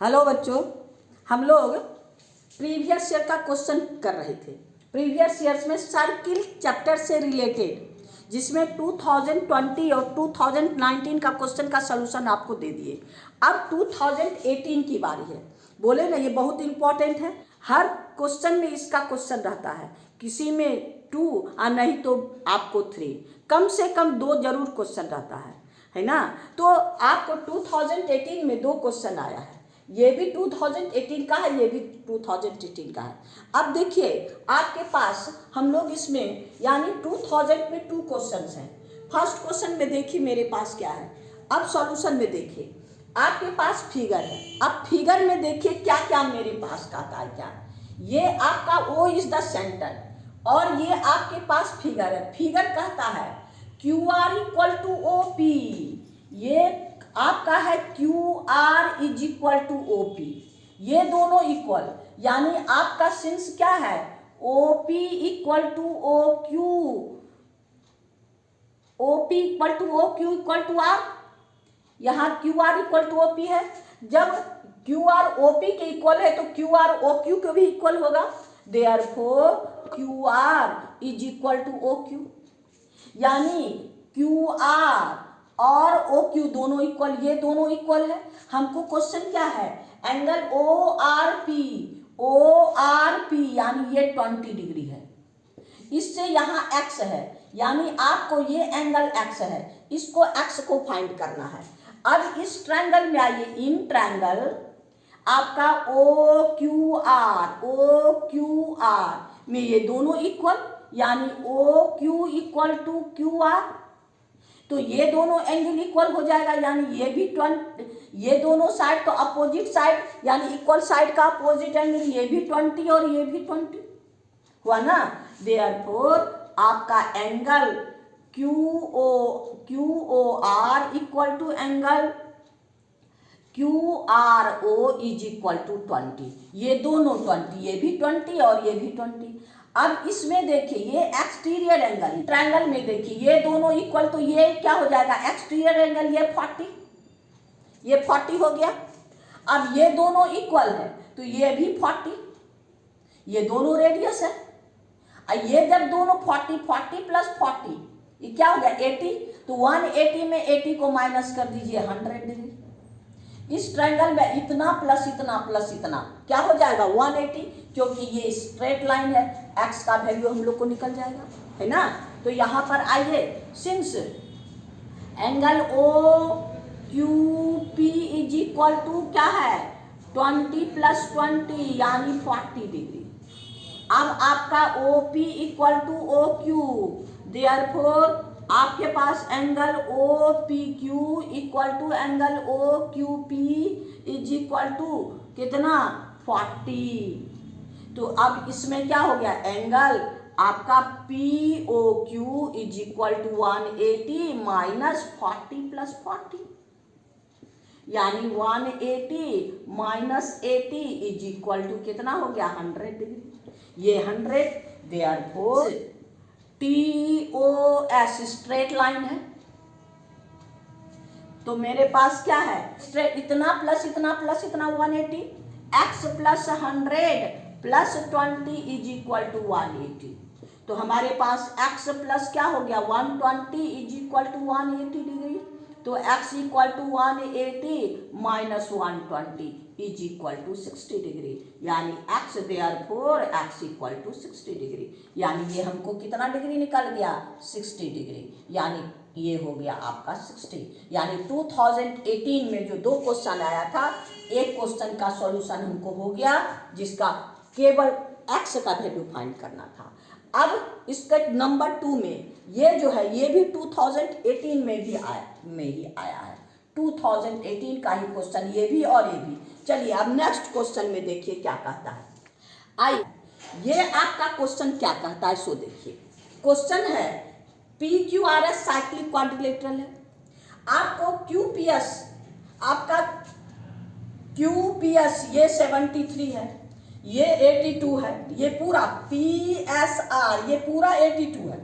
Hello बच्चों, हम लोग प्रीवियस ईयर का क्वेश्चन कर रहे थे। प्रीवियस ईयर्स में सर्किल चैप्टर से रिलेटेड, जिसमें 2020 और 2019 का क्वेश्चन का सलूशन आपको दे दिए। अब 2018 की बारी है। बोले ना, ये बहुत इंपॉर्टेंट है। हर क्वेश्चन में इसका क्वेश्चन रहता है, किसी में 2 और नहीं तो आपको 3, कम से कम 2 जरूर क्वेश्चन रहता है ना। तो आपको 2018 में 2 क्वेश्चन आया है। ये भी 2018 का है, ये भी 2018 का है। अब देखिए, आपके पास हम लोग इसमें यानी 2000 में 2 क्वेश्चन हैं। फर्स्ट क्वेश्चन में देखिए मेरे पास क्या है। अब सॉल्यूशन में देखिए, आपके पास फिगर है। अब फिगर में देखिए क्या क्या मेरे पास कहता है। क्या ये आपका O इज द सेंटर, और ये आपके पास फिगर है। फिगर कहता है QR इक्वल टू OP। ये आपका है QR is equal to OP। ये दोनों इक्वल, यानी आपका सिंस क्या है, OP equal to OQ, OP equal to OQ equal to R। यहाँ QR इक्वल टू OP है। जब QR OP के इक्वल है तो QR OQ के भी इक्वल होगा। Therefore QR is equal to OQ, यानी QR और OQ दोनों इक्वल, ये दोनों इक्वल है। हमको क्वेश्चन क्या है, एंगल ORP यानी ये 20 डिग्री है। इससे यहाँ x है, यानी आपको ये एंगल x है, इसको x को फाइंड करना है। अब इस ट्रायंगल में आइए, इन ट्रायंगल आपका OQR में ये दोनों इक्वल, यानी OQ इक्वल टू QR। तो ये दोनों एंगल इक्वल हो जाएगा, यानी ये भी 20, ये दोनों साइड तो अपोजिट साइड, यानी इक्वल साइड का अपोजिट एंगल, ये भी 20 और ये भी 20 हुआ ना। देयरफॉर आपका angle QOR equal to angle QRO is equal to 20। ये दोनों 20, ये भी 20 और ये भी 20। अब इसमें देखिए, ये एक्सटीरियर एंगल, ट्रायंगल में देखिए ये दोनों इक्वल, तो ये क्या हो जाएगा, एक्सटीरियर एंगल ये 40, ये 40 हो गया। अब ये दोनों इक्वल है तो ये भी 40, ये दोनों रेडियस है। ये जब दोनों 40 प्लस 40, ये क्या हो गया 80, तो 180 में 80 को माइनस कर दीजिए 100 डिग्री। इस ट्रायंगल में इतना प्लस इतना प्लस इतना क्या हो जाएगा 180, क्योंकि ये स्ट्रेट लाइन है, x का वैल्यू हम लोग को निकल जाएगा, है ना। तो यहाँ पर आइए, since angle OQP is equal to क्या है 20 प्लस 20 यानी 40 डिग्री। अब आपका OP equal to OQ, therefore आपके पास angle OPQ equal to angle OQP is equal to कितना 40। तो अब इसमें क्या हो गया, एंगल आपका POQ is equal to 180 minus 40 plus 40, यानी 180 माइनस 80 इज इक्वल टू कितना हो गया 100 डिग्री। ये 100, देयरफॉर TOS स्ट्रेट लाइन है। तो मेरे पास क्या है, स्ट्रेट इतना प्लस इतना प्लस इतना 180, x plus 100 plus 20 is equal to 180। तो हमारे पास x प्लस क्या हो गया 120 इज इक्वल टू 180 डिग्री। तो x equal to 180 minus 120 is equal to 60 degree, यानी x therefore x equal to 60 degree, यानी ये हमको कितना डिग्री निकल गया 60 डिग्री, यानी ये हो गया आपका 60। यानी 2018 में जो 2 क्वेश्चन आया था, एक क्वेश्चन का सॉल्यूशन हमको हो गया, जिसका केवल x का वैल्यू फाइंड करना था। अब इसका नंबर 2 में ये जो है, ये भी 2018 में ही आया है, 2018 का ही क्वेश्चन, ये भी और ये भी। चलिए अब नेक्स्ट क्वेश्चन में देखिए क्या कहता है। आइए, ये आपका क्वेश्चन क्या कहता है सो देखिए। क्वेश्चन है PQRS साइक्लिक क्वाड्रिलेटरल है। आपको QPS, आपका QPS ये 73 है, ये 82 है, ये पूरा PSR ये पूरा 82 है,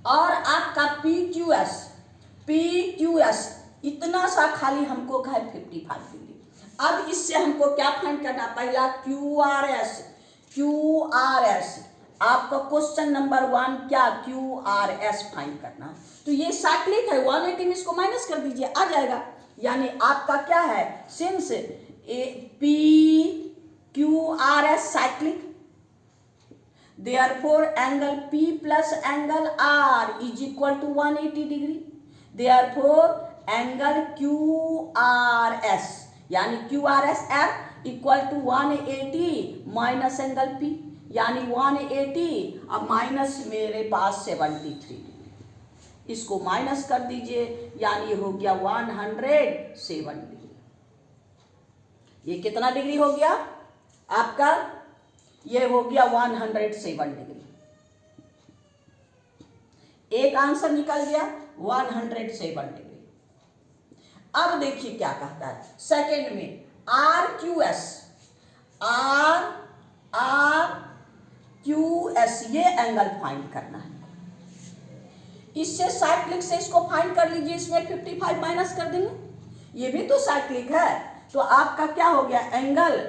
और आपका PQS इतना सा खाली हमको है 55 डिग्री। अब इससे हमको क्या फाइंड करना, पहला QRS, आपका क्वेश्चन नंबर 1 क्या, QRS फाइंड करना। तो ये साइक्लिक है, 180 में इसको माइनस कर दीजिए, आ जाएगा। यानी आपका क्या है, since PQRS cyclic, therefore angle P plus angle R is equal to 180 degree. Therefore angle QRS यानी QRS F equal to 180 minus angle P, यानी 180 अब माइनस मेरे पास 73 डिग्री, इसको माइनस कर दीजिए, यानी हो गया 107 डिग्री। ये कितना डिग्री हो गया आपका, ये हो गया 107 डिग्री। एक आंसर निकल गया 107 डिग्री। अब देखिए क्या कहता है सेकंड में, RQS ये एंगल फाइंड करना है। इससे साइक्लिक से इसको फाइंड कर लीजिए, इसमें 55 माइनस कर देंगे, ये भी तो साइक्लिक है। तो आपका क्या हो गया, angle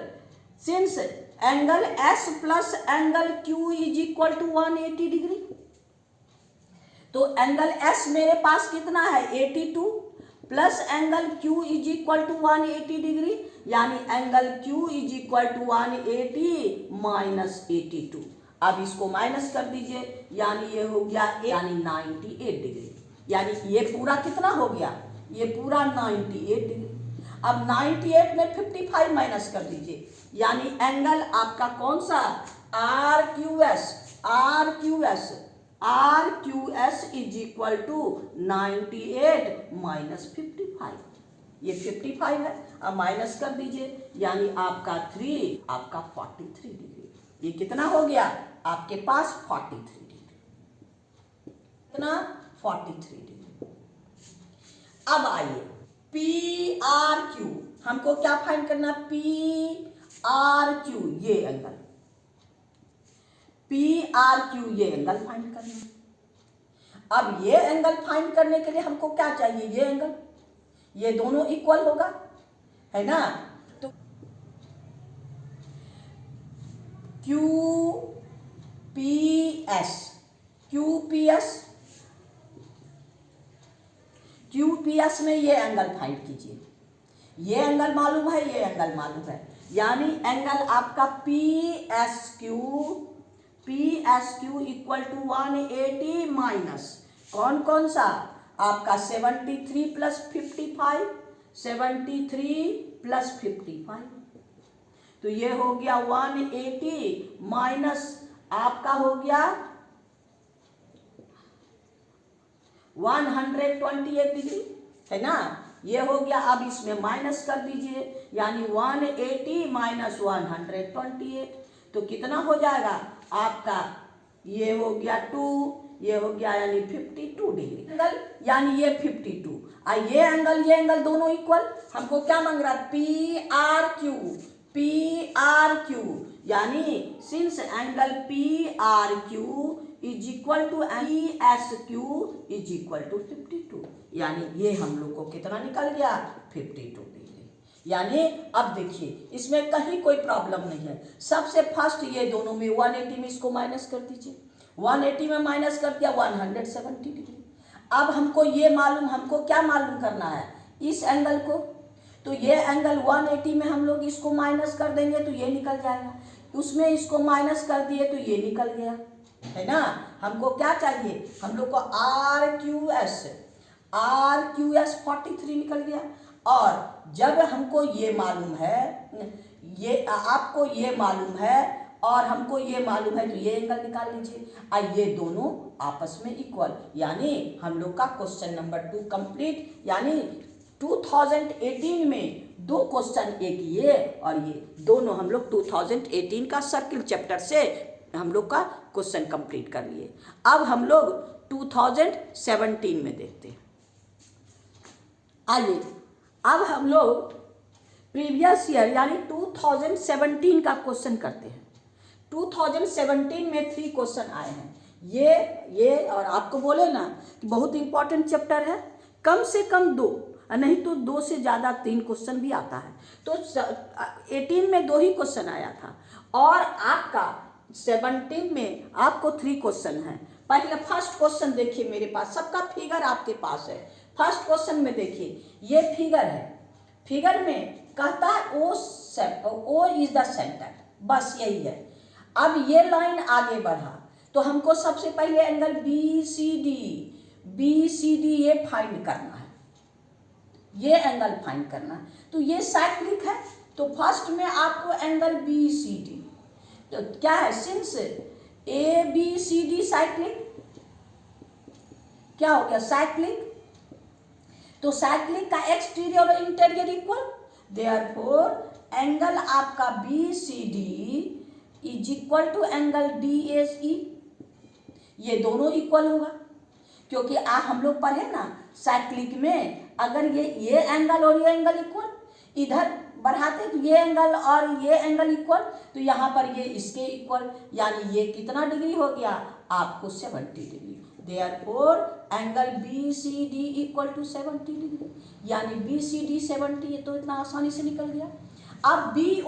since angle S plus angle Q is equal to 180 degree, तो एंगल S मेरे पास कितना है 82 plus angle Q is equal to 180 degree, यानी angle Q is equal to 180 minus 82। अब इसको माइनस कर दीजिए, यानी ये हो गया यानी 98 डिग्री, यानी ये पूरा कितना हो गया, ये पूरा 98 डिग्री। अब 98 में 55 माइनस कर दीजिए, यानी एंगल आपका कौन सा, RQS is equal to 98 minus 55, ये 55 है, अब माइनस कर दीजिए, यानी आपका 43 डिग्री। ये कितना हो गया आपके पास 43 डिग्री, कितना 43 डिग्री। अब आइए PRQ, हमको क्या फाइंड करना, PRQ ये एंगल, PRQ ये एंगल फाइंड करना। अब ये एंगल फाइंड करने के लिए हमको क्या चाहिए, ये एंगल, ये दोनों इक्वल होगा, है ना। तो QPS में ये एंगल फाइंड कीजिए, ये एंगल मालूम है, ये एंगल मालूम है, यानी एंगल आपका PSQ इक्वल टू 180 माइनस कौन सा आपका 73 प्लस 55, 73 प्लस 55, तो ये हो गया 180 माइनस आपका हो गया 128 डिग्री, है ना, ये हो गया। अब इसमें माइनस कर दीजिए, यानी 180 माइनस 128, तो कितना हो जाएगा आपका, ये हो गया 2, ये हो गया यानी 52 डिग्री एंगल, यानी ये 52, ये एंगल दोनों इक्वल। हमको क्या मांग रहा है, PRQ, यानी since angle PRQ is equal to ESQ is equal to 52, यानी ये हम लोग को कितना निकल गया 52 डिग्री। यानी अब देखिए इसमें कहीं कोई प्रॉब्लम नहीं है। सबसे फर्स्ट ये दोनों में 180 में इसको माइनस कर दीजिए, 180 में माइनस कर दिया 170 डिग्री। अब हमको ये मालूम, हमको क्या मालूम करना है, इस एंगल को, तो ये एंगल 180 में हम लोग इसको माइनस कर देंगे तो ये निकल जाएगा, उसमें इसको माइनस कर दिए तो ये निकल गया, है ना। हमको क्या चाहिए, हम लोग को RQS 43 निकल गया। और जब हमको ये मालूम है, ये आपको ये मालूम है और हमको ये मालूम है, तो ये एंगल निकाल लीजिए, ये दोनों आपस में इक्वल, यानी हम लोग का क्वेश्चन नंबर 2 कंप्लीट। यानी 2018 में 2 क्वेश्चन, एक ये और ये, दोनों हम लोग 2018 का सर्किल चैप्टर से हम लोग का क्वेश्चन कंप्लीट कर लिए। अब हम लोग 2017 में देखते हैं। आइए अब हम लोग प्रीवियस ईयर यानी 2017 का क्वेश्चन करते हैं। 2017 में 3 क्वेश्चन आए हैं, ये और आपको बोले ना कि बहुत इंपॉर्टेंट चैप्टर है, कम से कम 2 नहीं तो 2 से ज़्यादा 3 क्वेश्चन भी आता है। तो 18 में 2 ही क्वेश्चन आया था और आपका 17 में आपको 3 क्वेश्चन हैं। पहले फर्स्ट क्वेश्चन देखिए, मेरे पास सबका फिगर आपके पास है। फर्स्ट क्वेश्चन में देखिए, ये फिगर है। फिगर में कहता है ओ इज द सेंटर, बस यही है। अब ये लाइन आगे बढ़ा तो हमको सबसे पहले एंगल बी सी डी ये फाइंड करना है, ये एंगल फाइंड करना है। तो ये साइक्लिक है, तो फर्स्ट में आपको एंगल बी सी डी, तो क्या है, since A B C D cyclic, क्या हो गया, साइक्लिक। तो साइक्लिक का एक्सटीरियर और इंटीरियर इक्वल, देयरफॉर एंगल आपका B C D is equal to angle D S E, ये दोनों इक्वल होगा। क्योंकि हम लोग पढ़े ना साइक्लिक में, अगर ये एंगल और ये एंगल इक्वल, इधर बढ़ाते तो ये एंगल और ये एंगल इक्वल, तो यहाँ पर ये इसके इक्वल, यानी ये कितना डिग्री हो गया आपको 70 degree. Therefore angle B C D equal to 70 degree, यानी बी सी डी 70, ये तो इतना आसानी से निकल गया। अब बी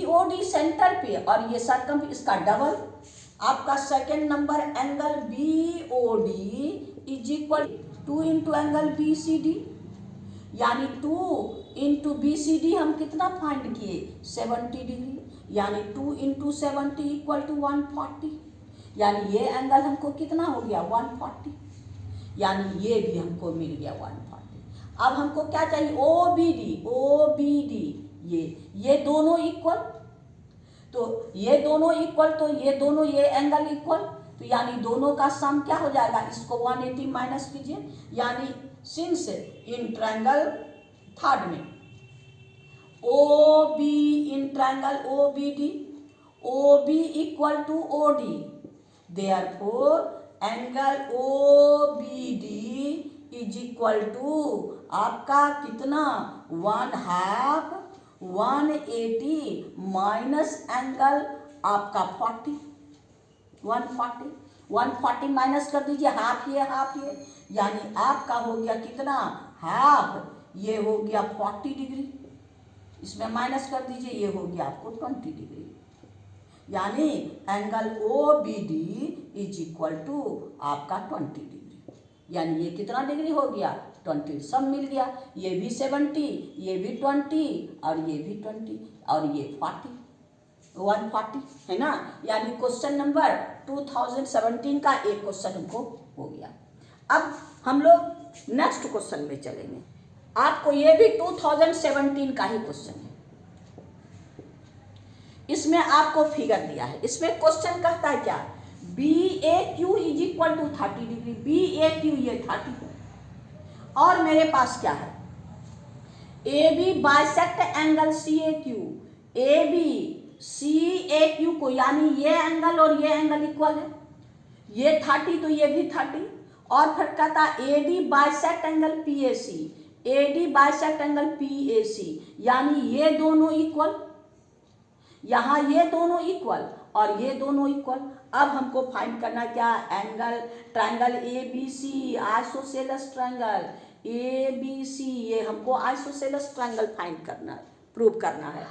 ओ डी सेंटर पे और ये सर्कम, इसका डबल, आपका second number angle B O D is equal 2 into angle B C D, यानी 2 इंटू बी सी डी हम कितना फाइंड किए, 70 डिग्री, यानी 2 इंटू 70 इक्वल टू 140, यानी ये एंगल हमको कितना हो गया 140, यानी ये भी हमको मिल गया 140। अब हमको क्या चाहिए, ओ बी डी, ये दोनों इक्वल, तो ये दोनों इक्वल, तो ये दोनों ये एंगल इक्वल, तो यानी दोनों का सम क्या हो जाएगा, इसको 180 माइनस कीजिए, यानी सिंस इन ट्रायंगल थर्ड में O B, in triangle O B equal to O D, therefore angle O B D is equal to आपका कितना 180 माइनस एंगल आपका 140 माइनस कर दीजिए, हाफ ये, यानी आपका हो गया कितना, हाफ, ये हो गया 40 डिग्री, इसमें माइनस कर दीजिए, ये हो गया आपको 20 डिग्री, यानी angle O B D is equal to आपका 20 डिग्री, यानी ये कितना डिग्री हो गया 20, सब मिल गया, ये भी 70, ये भी 20 और ये भी 20 और ये 140 है ना। यानी क्वेश्चन नंबर 2017 का एक क्वेश्चन हमको हो गया। अब हम लोग नेक्स्ट क्वेश्चन में चलेंगे। आपको ये भी 2017 का ही क्वेश्चन है, इसमें आपको फिगर दिया है। इसमें क्वेश्चन कहता है क्या, B A Q is equal to 30 degree, B A Q ये 30, और मेरे पास क्या है, A B bisect angle C A Q, A B C A Q को, यानी ये एंगल और ये एंगल इक्वल है, ये 30 तो ये भी 30, और फिर कहता A D bisect angle P A C, A D bisect angle P A C, यानी ये दोनों इक्वल, यहाँ ये दोनों इक्वल और ये दोनों इक्वल। अब हमको फाइंड करना क्या, angle triangle A B C, isosceles triangle A B C, ये हमको आइसोसेलेस ट्रायंगल फाइंड करना है, प्रूव करना है।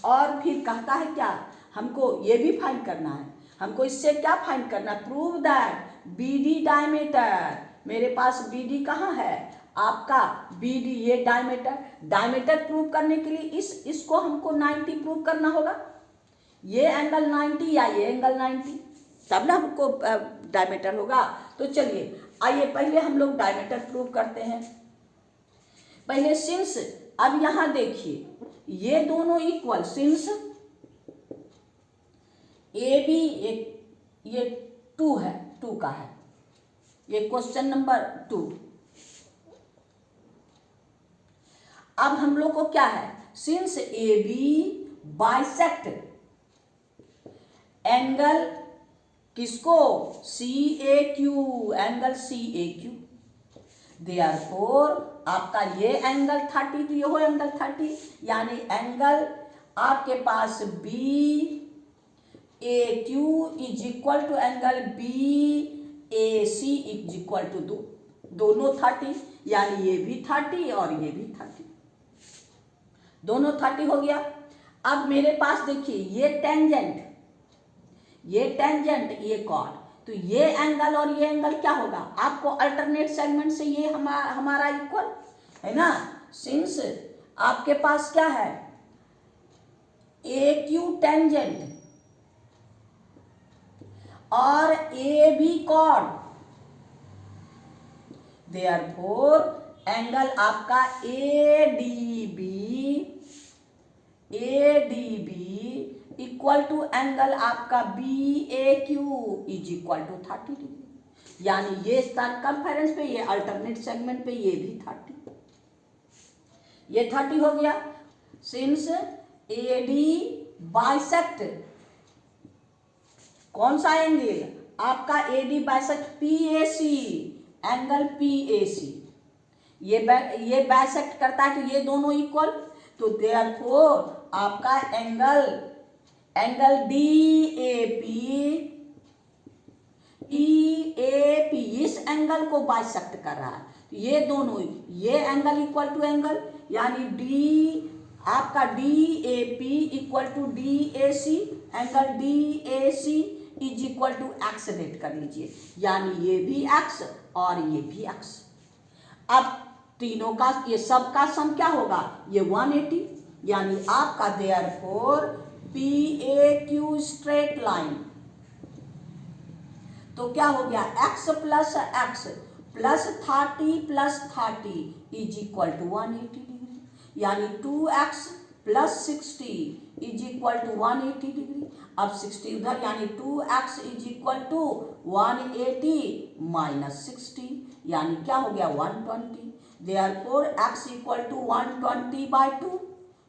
और फिर कहता है क्या, हमको ये भी फाइंड करना है, हमको इससे क्या फाइंड करना, prove that B D diameter, मेरे पास बी डी कहाँ है आपका, बी डी ये डायमीटर प्रूव करने के लिए इसको हमको 90 प्रूव करना होगा, ये एंगल 90 या ये एंगल 90, तब ना हमको डायमीटर होगा। तो चलिए आइए पहले हम लोग डायमीटर प्रूव करते हैं। पहले सिंस, अब यहाँ देखिए ये दोनों इक्वल, सिंस ए बी ये 2 है, 2 का है, ये क्वेश्चन नंबर 2। अब हम लोग को क्या है, since A B bisect angle किसको, C A Q, angle C A Q, therefore आपका ये एंगल 30 तो ये हो एंगल 30, यानी एंगल आपके पास B A Q is equal to angle B A C is equal to 2, दोनों 30, यानी ये भी 30 और ये भी 30, दोनों 30 हो गया। अब मेरे पास देखिए ये टेंजेंट, ये कॉर्ड, तो ये एंगल और ये एंगल क्या होगा, आपको अल्टरनेट सेगमेंट से ये हमारा इक्वल है ना। सिंस आपके पास क्या है, ए क्यू टेंजेंट और A B chord, therefore angle आपका A D B equal to angle आपका B A Q is equal to 30 degree, यानी ये सर्कमफेरेंस पे, ये अल्टरनेट सेगमेंट पे, ये भी 30, ये 30 हो गया। सिंस ए डी बाइसेक्ट कौन सा एंगल आपका, A D bisect P A C, angle P A C, ये बाइसेक्ट करता है, तो ये दोनों इक्वल, तो देयरफॉर आपका एंगल डी ए पी इस एंगल को बाइसेक्ट कर रहा है, तो ये दोनों, ये एंगल इक्वल टू एंगल, यानी डी आपका D A P equal to D A C, angle D A C is equal to X रेट कर लीजिए, यानी ये भी एक्स और ये भी एक्स। अब तीनों का, ये सब का सम क्या होगा, ये 180, यानी आपका therefore P A Q straight line, तो क्या हो गया, x plus 30 plus 30 is equal to 180 degree, यानी 2x plus 60 is equal to 180 degree. अब 60 उधर, यानी 2x is equal to 180 minus 60, यानी क्या हो गया 120, देयरफॉर x इक्वल टू 120/2,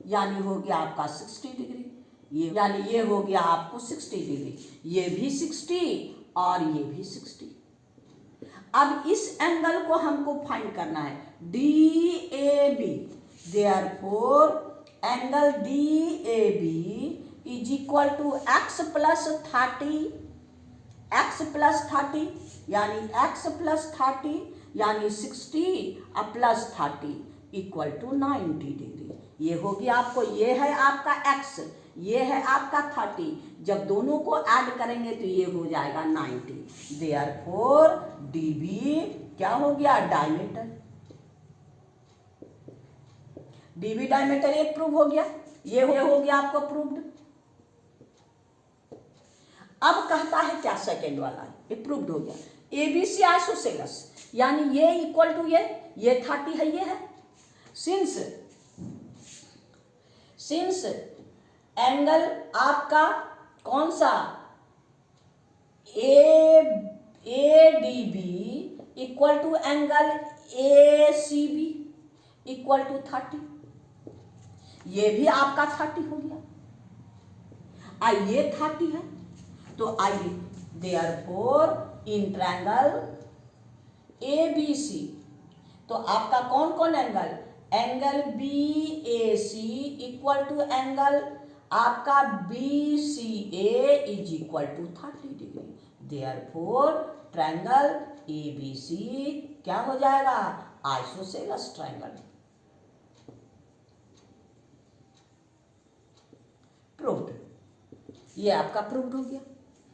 यानी हो गया आपका 60 डिग्री, ये यानी ये हो गया आपको 60 डिग्री, ये भी 60 और ये भी 60। अब इस एंगल को हमको फाइंड करना है, D A B, therefore angle D A B is equal to X plus 30, यानी x प्लस 30 यानी 60 और प्लस 30 इक्वल टू 90 डिग्री। ये हो गया आपको, ये है आपका x, ये है आपका 30, जब दोनों को ऐड करेंगे तो ये हो जाएगा 90, देयरफॉर डीबी क्या हो गया, डायमीटर, डीबी डायमीटर एक प्रूव हो गया, ये हो गया आपको प्रूव्ड। अब कहता है क्या, सेकेंड वाला ये प्रूव्ड हो गया, एबीसी आइसोसेलेस, यानी ये इक्वल टू ये 30 है, ये है, सिंस एंगल आपका कौन सा, A D B equal to angle A C B equal to 30, ये भी आपका 30 हो गया, ये 30 है, तो आइए therefore in triangle A B C, तो आपका कौन कौन angle B A C equal to angle आपका B C A is equal to 30 degree, therefore triangle A B C क्या हो जाएगा, आइसोसेलेस ट्रायंगल, प्रूव्ड, ये आपका प्रूव्ड हो गया,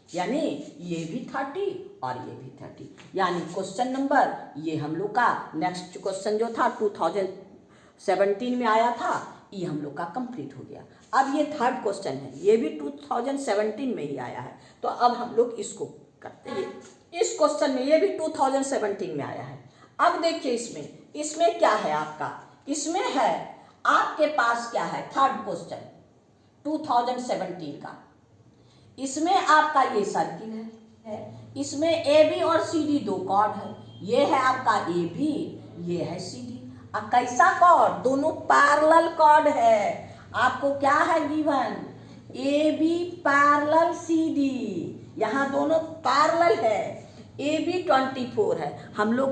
यानी ये भी 30 और ये भी 30, यानी क्वेश्चन नंबर, ये हम लोग का नेक्स्ट क्वेश्चन जो था 2017 में आया था, ये हम लोग का कंप्लीट हो गया। अब ये थर्ड क्वेश्चन है, ये भी 2017 में ही आया है, तो अब हम लोग इसको करते हैं। इस क्वेश्चन में, ये भी 2017 में आया है। अब देखिए इसमें क्या है आपका, इसमें है आपके पास क्या है, थर्ड क्वेश्चन 2017 का, इसमें आपका ये सर्किल है, इसमें ए बी और सी डी दो कॉर्ड है, ये है आपका ए बी, ये है सी डी, कैसा कॉर्ड, दोनों पैरेलल कॉर्ड है, आपको क्या है given, A B parallel C D, यहाँ दोनों पैरेलल है, ए बी 24 है, हम लोग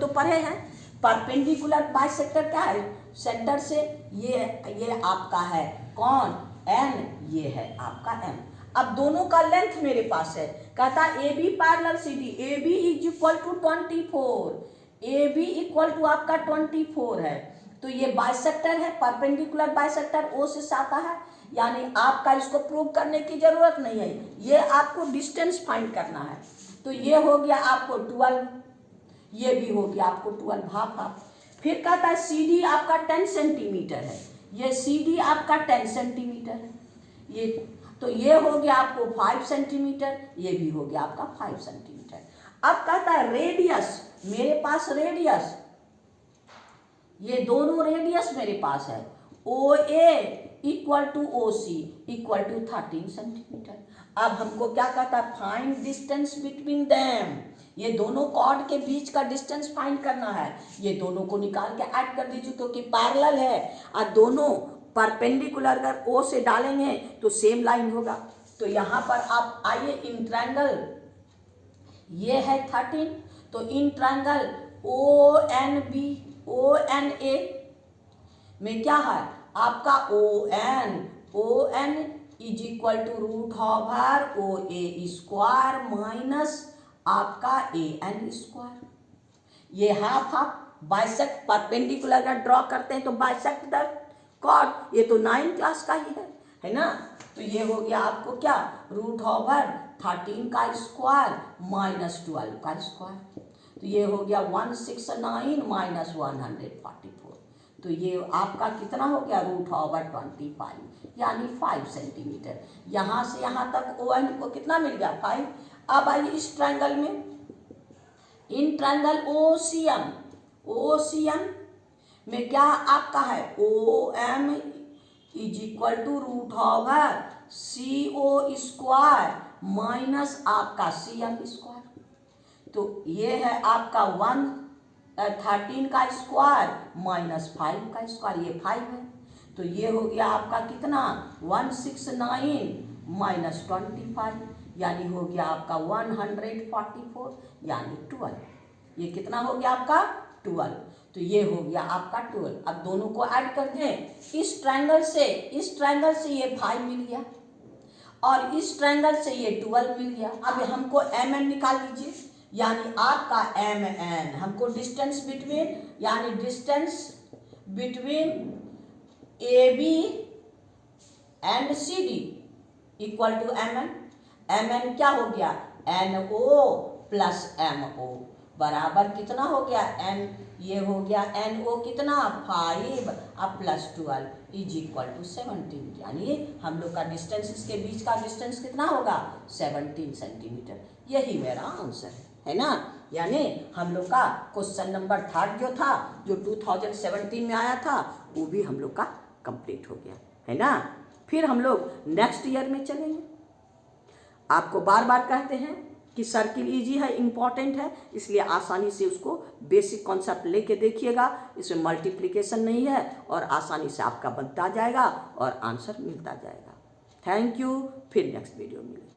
तो पढ़े हैं परपेंडिकुलर बाइसेक्टर क्या है, सेंटर से ये आपका है कौन, एन, ये है आपका एम। अब दोनों का लेंथ मेरे पास है, कहता है A B parallel C D, A B is equal to 24, A B equal to आपका 24 है। तो ये बाइसेक्टर है, परपेंडिकुलर बाइसेक्टर ओ से आता है, यानी आपका इसको प्रूव करने की जरूरत नहीं है, ये आपको डिस्टेंस फाइंड करना है। तो ये हो गया आपको 12, ये भी हो गया आपको 12, हाफ हाफ। फिर कहता है सी डी आपका 10 सेंटीमीटर है, ये सी डी आपका 10 सेंटीमीटर है, ये तो ये हो गया आपको 5 सेंटीमीटर, ये भी हो गया आपका 5 सेंटीमीटर। अब कहता है रेडियस, मेरे पास रेडियस, ये दोनों रेडियस मेरे पास है, O A equal to O C equal to 13 centimetre. अब हमको क्या कहता है, फाइंड डिस्टेंस बिटवीन देम, ये दोनों कॉर्ड के बीच का डिस्टेंस फाइंड करना है। ये दोनों को निकाल के ऐड कर दीजिए क्योंकि पैरेलल है और दोनों परपेंडिकुलर अगर ओ से डालेंगे तो सेम लाइन होगा। तो यहाँ पर आप आइए, इन ट्रायंगल ये है 13, तो in triangle O N B, O N A में क्या है आपका O N is equal to root over O A square minus आपका ए एन स्क्वायर। ये हाफ हाफ बाइसेक्ट, परपेंडिकुलर अगर ड्रॉ करते हैं तो बाइसेक्ट द कॉर्ड, ये तो 9 क्लास का ही है ना। तो ये हो गया आपको क्या, रूट ओवर 13 का स्क्वायर माइनस 12 का स्क्वायर, तो ये हो गया 169 माइनस 144, तो ये आपका कितना हो गया, रूट ओवर 25 यानी 5 सेंटीमीटर। यहाँ से यहाँ तक ओ एन को कितना मिल गया, 5। अब आइए इस ट्रायंगल में, इन ट्रायंगल ओ सी एम में क्या आपका है, O M is equal to root over C O square minus आपका सी एम स्क्वायर। तो ये है आपका 13 का स्क्वायर माइनस 5 का स्क्वायर, ये 5 है। तो ये हो गया आपका कितना, 169 माइनस 25 यानी हो गया आपका 144 यानी 12। ये कितना हो गया आपका 12, तो ये हो गया आपका 12। अब दोनों को ऐड कर दें, इस ट्रायंगल से ये 5 मिल गया और इस ट्रायंगल से ये 12 मिल गया। अब हमको एम एन निकाल लीजिए, यानी आपका एम एन, हमको डिस्टेंस बिटवीन, यानी distance between A B and C D equal to M N. M N क्या हो गया, N O plus M O बराबर कितना हो गया, एन ये हो गया एन ओ कितना 5 अब प्लस 12 इज इक्वल टू 17, यानी हम लोग का डिस्टेंस, इसके बीच का डिस्टेंस कितना होगा, 17 सेंटीमीटर। यही मेरा आंसर है ना। यानी हम लोग का क्वेश्चन नंबर 3 जो था, जो 2017 में आया था, वो भी हम लोग का कंप्लीट हो गया है ना। फिर हम लोग नेक्स्ट ईयर में चलेंगे। आपको बार बार कहते हैं कि सर्किल इजी है, इम्पॉर्टेंट है, इसलिए आसानी से उसको बेसिक कॉन्सेप्ट लेके देखिएगा। इसमें मल्टीप्लिकेशन नहीं है और आसानी से आपका बनता जाएगा और आंसर मिलता जाएगा। थैंक यू, फिर नेक्स्ट वीडियो मिलेगा।